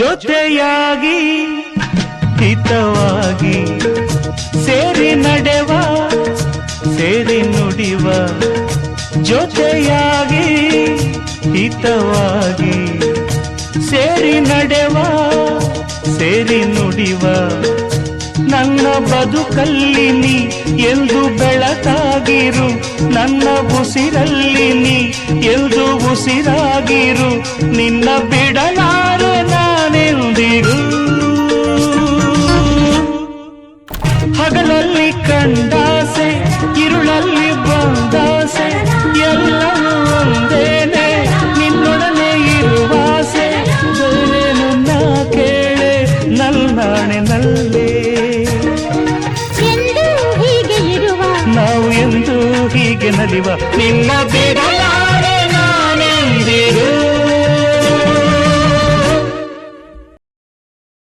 ಜೊತೆಯಾಗಿ ಹಿತವಾಗಿ ಸೇರಿ ನಡೆವ ಸೇರಿ ನುಡಿವ ಜೊತೆಯಾಗಿ ಹಿತವಾಗಿ ಸೇರಿ ನಡೆವ ಸೇರಿ ನುಡಿವ ನನ್ನ ಬದುಕಲ್ಲಿ ನೀ ಎಂದು ಬೆಳಕಾಗಿರು ನನ್ನ ಉಸಿರಲ್ಲಿ ನೀ ಎಂದು ಉಸಿರಾಗಿರು ನಿನ್ನ ಬಿಡಲಾರೆ ನಾನೆಂದಿರು ಹಗಲಲ್ಲಿ ಕಂಡಾಸೆ ಇರುಳಲ್ಲಿ ಬಂದಾಸೆ ಎಲ್ಲವೂ ಒಂದೇನೆ ನಿನ್ನೊಡನೆ ಇರುವಾಸೆ ಬೇರೇನು ನಾ ಕೇಳೆ ನಲ್ಲಾಣೆ ನಲ್ಲೇ ಎಂದು ಹೀಗೆ ಇರುವ ನಾವು ಎಂದು ಹೀಗೆ ನಲಿವ